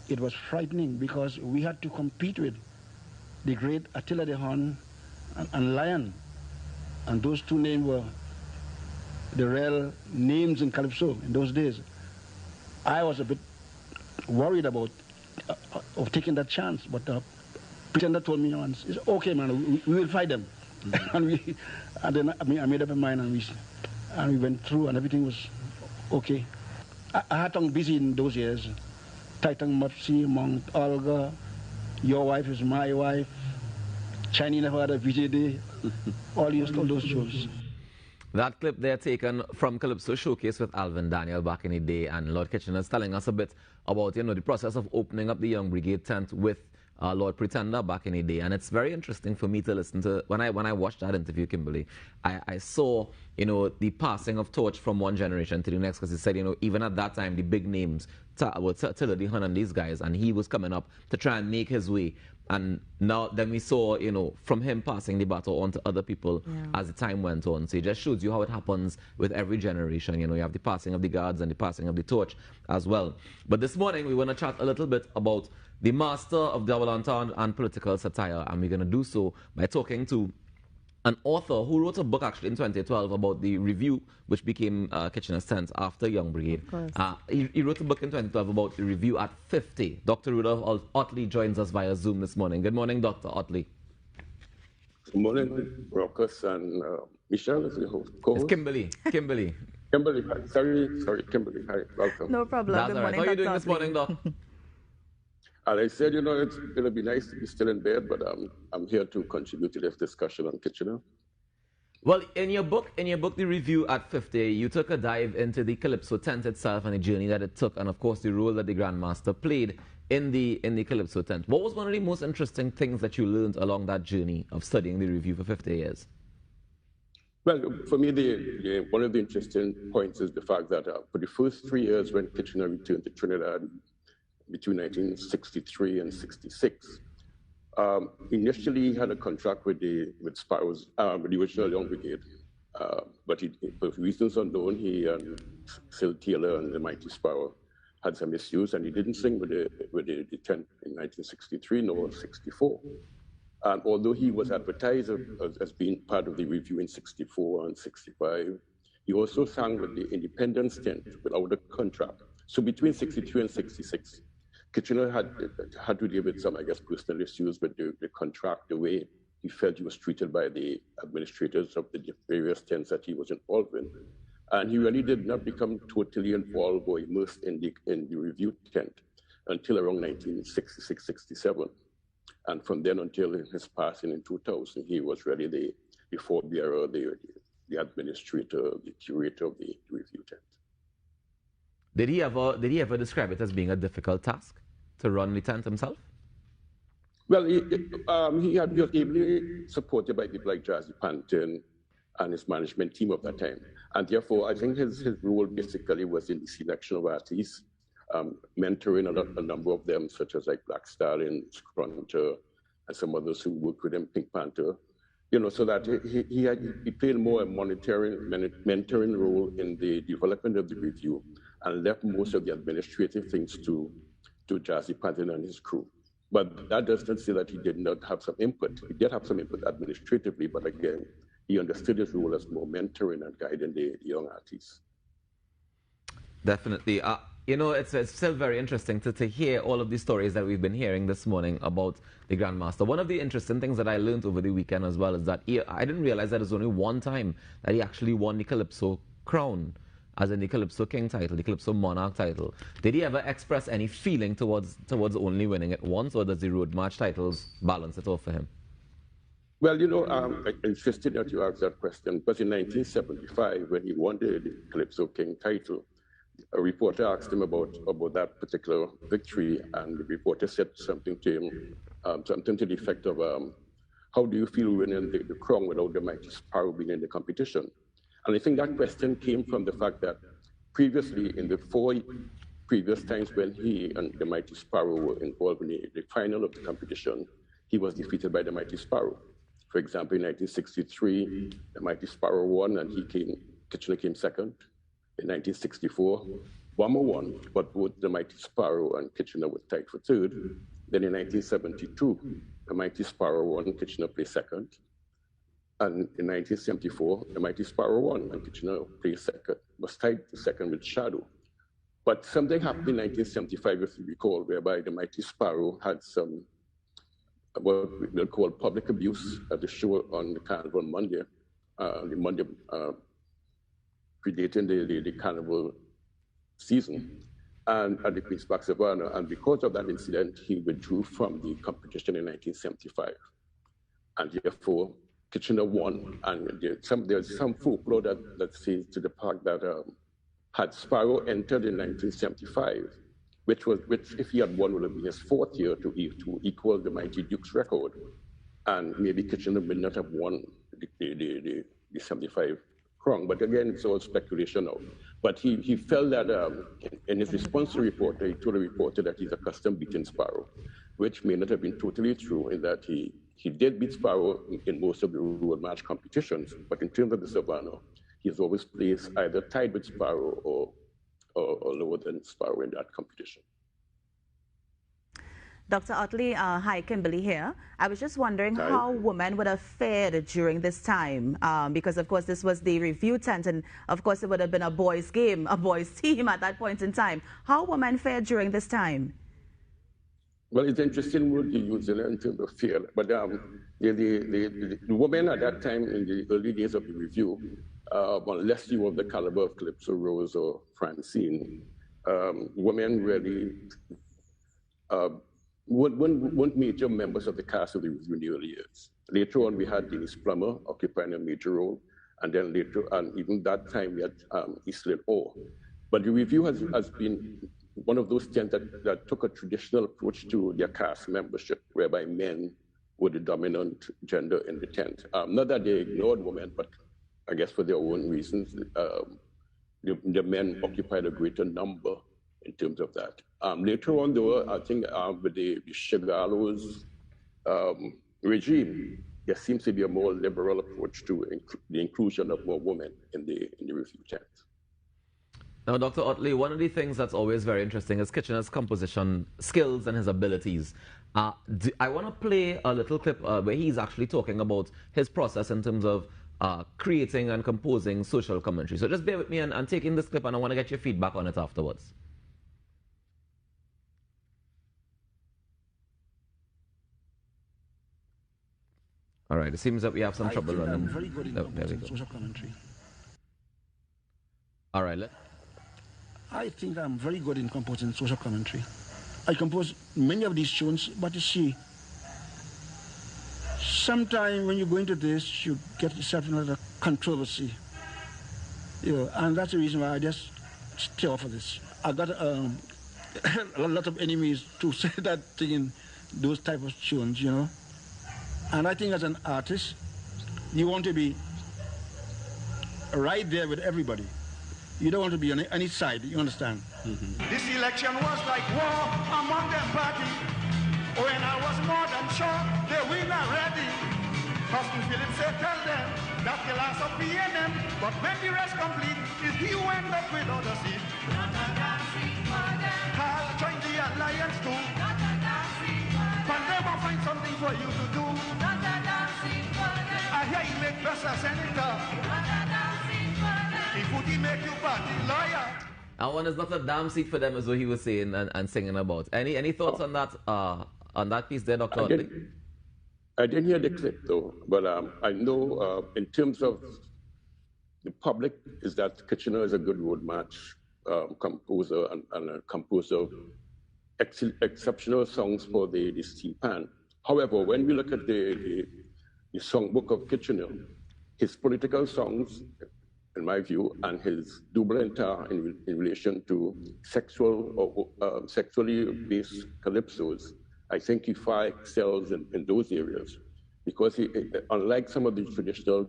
it was frightening because we had to compete with the great Attila the Hun and Lion. And those two names were the real names in Calypso in those days. I was a bit worried about of taking that chance, but the pretender told me once, "It's okay, man. We will fight them." And then I made up my mind, and we went through, and everything was okay. I had tongue busy in those years. Titan Mopsy, Mount Olga, Your Wife Is My Wife, Chinese Never Had a VJD, all those shows. That clip there taken from Calypso Showcase with Alvin Daniel back in the day, and Lord Kitchener is telling us a bit about, you know, the process of opening up the Young Brigade tent with Lord Pretender back in the day. And it's very interesting for me to listen to. When I watched that interview, Kimberly, I saw, you know, the passing of torch from one generation to the next, because he said, you know, even at that time, the big names, Tiller the Hun and these guys, and he was coming up to try and make his way. And now then we saw, you know, from him passing the baton on to other people as the time went on. So it just shows you how it happens with every generation. You know, you have the passing of the guards and the passing of the torch as well. But this morning we want to chat a little bit about the master of double entendre and political satire. And we're going to do so by talking to an author who wrote a book actually in 2012 about the review which became Kitchener's Tent after Young Brigade. He wrote a book in 2012 about the review at 50. Dr. Rudolph Ottley joins us via Zoom this morning. Good morning, Dr. Ottley. Good morning, Rockus and Michelle is your host. It's Kimberly. Kimberly. Kimberly, hi. Sorry, Kimberly. Hi, welcome. No problem. That's Good all right. morning, How are you doing Dr. this morning, Doc? And I said, you know, it's going to be nice to be still in bed, but I'm here to contribute to this discussion on Kitchener. Well, in your book, The Review at 50, you took a dive into the Calypso tent itself and the journey that it took, and of course the role that the Grandmaster played in the Calypso tent. What was one of the most interesting things that you learned along that journey of studying the Review for 50 years? Well, for me, one of the interesting points is the fact that for the first 3 years when Kitchener returned to Trinidad, between 1963 and 66. Initially, he had a contract with Sparrows, with the original Young Brigade, but for reasons unknown, he and Sil Taylor and the Mighty Sparrow had some issues, and he didn't sing with the tent in 1963 nor 64. And although he was advertised as being part of the review in 64 and 65, he also sang with the Independence tent without a contract. So between 63 and 66, Kitchener had to deal with some, I guess, personal issues with the contract, the way he felt he was treated by the administrators of the various tents that he was involved in. And he really did not become totally involved or immersed in the review tent until around 1966, 67. And from then until his passing in 2000, he was really the forebearer, the administrator, the curator of the review tent. Did he ever describe it as being a difficult task to run the tent himself? Well, he was ably supported by people like Jazzy Panton and his management team of that time. And therefore, I think his role basically was in the selection of artists, mentoring a number of them, such as like Black Stallion, Scrunter, and some others who worked with him, Pink Panther. You know, so that he played more a mentoring role in the development of the review, and left most of the administrative things to Jazzy Panton and his crew. But that doesn't say that he did not have some input. He did have some input administratively, but again, he understood his role as more mentoring and guiding the young artists. Definitely. You know, it's still very interesting to hear all of these stories that we've been hearing this morning about the Grandmaster. One of the interesting things that I learned over the weekend as well is that I didn't realize that it was only one time that he actually won the Calypso crown, as in the Calypso King title, the Calypso Monarch title. Did he ever express any feeling towards only winning it once, or does the Road March titles balance it off for him? Well, you know, I'm interested that you asked that question, because in 1975, when he won the Calypso King title, a reporter asked him about that particular victory, and the reporter said something to him, something to the effect of, how do you feel winning the crown without the Mighty Sparrow being in the competition? And I think that question came from the fact that previously, in the 4 previous times when he and the Mighty Sparrow were involved in the final of the competition, he was defeated by the Mighty Sparrow. For example, in 1963, the Mighty Sparrow won, and Kitchener came second. In 1964, Bomber won, but both the Mighty Sparrow and Kitchener were tied for third. Then in 1972, the Mighty Sparrow won, Kitchener placed second. And in 1974, the Mighty Sparrow won, and Kitchener placed second, was tied for second with Shadow. But something happened in 1975, if you recall, whereby the Mighty Sparrow had some, what we'll call public abuse at the show on the Carnival Monday, predating the Carnival season, and at the Queen's Park Savannah. And because of that incident, he withdrew from the competition in 1975. And therefore, Kitchener won. And there's some folklore that says to the fact that had Sparrow entered in 1975, which if he had won would have been his fourth year to equal the Mighty Duke's record, and maybe Kitchener may not have won the 75 crown. But again, it's all speculation now. But he felt that in his response to the reporter, he told the reporter that he's accustomed beating Sparrow, which may not have been totally true, in that he did beat Sparrow in most of the road match competitions, but in terms of the Savannah, he's always placed either tied with Sparrow or lower than Sparrow in that competition. Dr. Ottley, hi, Kimberly here. I was just wondering how women would have fared during this time, because of course this was the review tent, and of course it would have been a boys' game, a boys' team at that point in time. How women fared during this time? Well, it's interesting word you use in terms of fear, but the women at that time, in the early days of the review, unless you were of the caliber of Calypso Rose or Francine, women really weren't major members of the cast of the review in the early years. Later on, we had Denise Plummer occupying a major role, and then later, and even that time, we had Eastland Orr. But the review has been one of those tents that took a traditional approach to their cast membership, whereby men were the dominant gender in the tent. Not that they ignored women, but I guess for their own reasons, the men occupied a greater number in terms of that. Later on, though, I think with the Chigalos regime, there seems to be a more liberal approach to the inclusion of more women in the review tent. Now, Dr. Ottley, one of the things that's always very interesting is Kitchener's composition skills and his abilities. I want to play a little clip where he's actually talking about his process in terms of creating and composing social commentary. So just bear with me and take in this clip, and I want to get your feedback on it afterwards. All right, it seems that we have some trouble running. I'm very good in composing social commentary. All right, I think I'm very good in composing social commentary. I compose many of these tunes, but you see, sometimes when you go into this, you get yourself in a controversy. And that's the reason why I just stay off of this. I got a lot of enemies to say that thing in those type of tunes, And I think as an artist, you want to be right there with everybody. You don't want to be on any side, you understand? This election was like war among them party. When I was more than sure they were not ready. Cousin Philip said, tell them that the last of PNM, but when the rest complete, is he who end up without a seat. Carl joined the alliance too. Pandema find something for you to do. I hear you make us a senator. If would he make you party lawyer? And one is not a damn seat for them, as what he was saying and singing about. Any thoughts on that piece there, Dr. Ottley? I didn't hear the clip though, but I know in terms of the public is that Kitchener is a good road match composer and a composer of exceptional songs for the steel pan. However, when we look at the songbook of Kitchener, his political songs, in my view, and his double entendre in relation to sexual or sexually based calypsos, I think he far excels in those areas, because he, unlike some of the traditional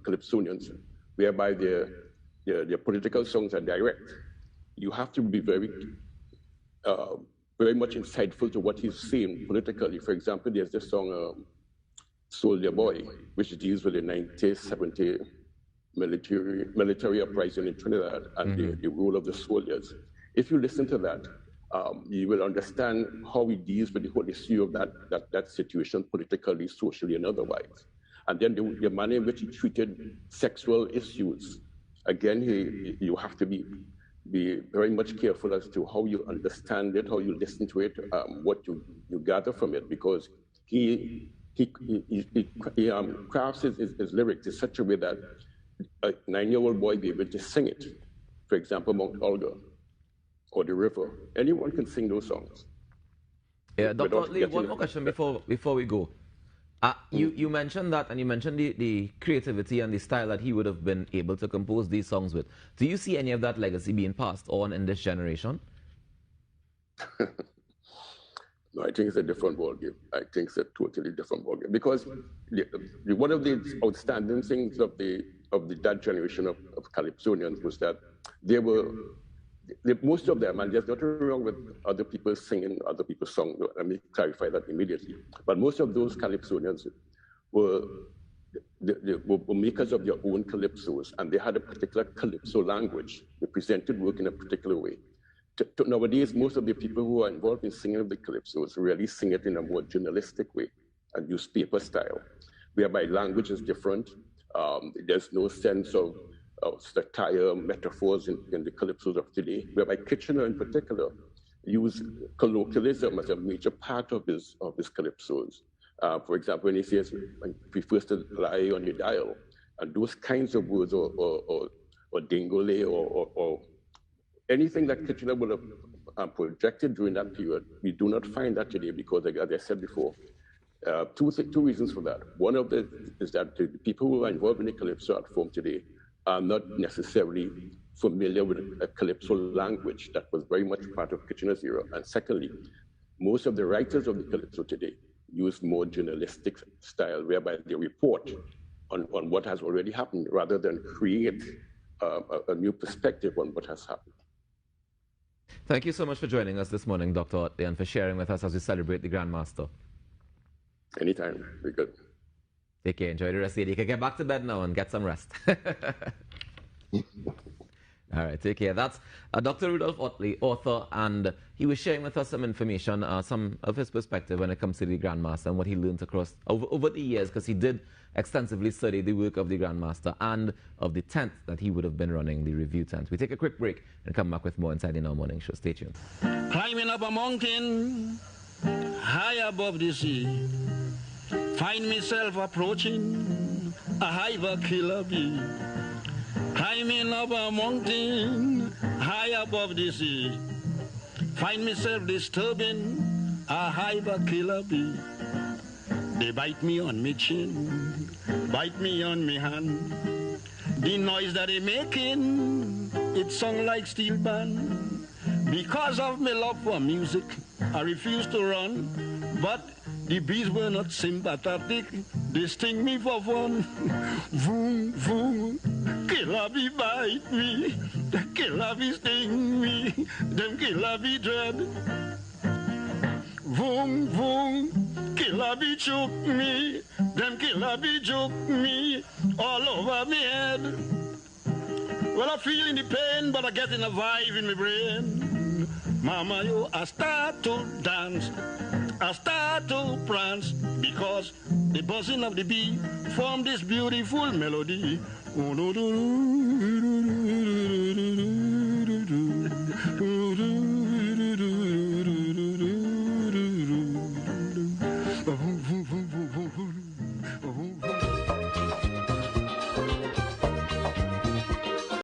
calypsonians, whereby their political songs are direct, you have to be very much insightful to what he's saying politically. For example, there's this song, Soldier Boy, which deals with the 1970 military uprising in Trinidad and the role of the soldiers. If you listen to that, you will understand how he deals with the whole issue of that situation, politically, socially, and otherwise. And then the manner in which he treated sexual issues. Again, you have to be very much careful as to how you understand it, how you listen to it, what you gather from it, because he crafts his lyrics in such a way that a 9-year-old boy be able to sing it. For example, Mount Olga or The River. Anyone can sing those songs. Yeah, Dr. Ottley, one more question before we go. You mentioned that, and you mentioned the creativity and the style that he would have been able to compose these songs with. Do you see any of that legacy being passed on in this generation? No, I think it's a different ballgame. I think it's a totally different ballgame, because one of the outstanding things of that generation of Calypsonians was that most of them, and there's nothing wrong with other people singing other people's songs. Let me clarify that immediately. But most of those Calypsonians were makers of their own calypsos, and they had a particular calypso language. They presented work in a particular way. Nowadays, most of the people who are involved in singing of the calypsos really sing it in a more journalistic way and use paper style, whereby language is different. There's no sense of satire, metaphors in the calypsos of today, whereby Kitchener in particular used colloquialism as a major part of his calypsos. For example, when he says, "When we first lie on your dial," and those kinds of words, or dingole, or anything that Kitchener would have projected during that period, we do not find that today, because, as I said before, two reasons for that. One of them is that the people who are involved in the calypso art form today are not necessarily familiar with a calypso language that was very much part of Kitchener's era. And secondly, most of the writers of the calypso today use more journalistic style, whereby they report on what has already happened rather than create a new perspective on what has happened. Thank you so much for joining us this morning, Dr. Ottley, and for sharing with us as we celebrate the Grandmaster. Anytime. Very good. Take care. Enjoy the rest of the day. You can get back to bed now and get some rest. All right, take care. That's Dr. Rudolph Ottley, author, and he was sharing with us some information, some of his perspective when it comes to the Grandmaster and what he learned across over the years, because he did extensively study the work of the Grandmaster and of the tent that he would have been running, the review tent. We take a quick break and come back with more inside in our morning show. Stay tuned. Climbing up a mountain high above the sea, find myself approaching a hive killer bee. Climbing up a mountain high above the sea, find myself disturbing a hive killer bee. They bite me on my chin, bite me on my hand. The noise that they making, it sound like steel band. Because of my love for music, I refuse to run, but the bees were not sympathetic. They sting me for fun. Vroom, vroom, killer bee bite me. The killer bee sting me. Them killer bee dread. Vroom, vroom, killer bee choke me. Them killer bee choke me all over me head. Well, I'm feeling the pain, but I'm getting a vibe in my brain. Mama, yo, I start to dance, I start to prance, because the buzzing of the bee formed this beautiful melody. Oh, no, no, no, no.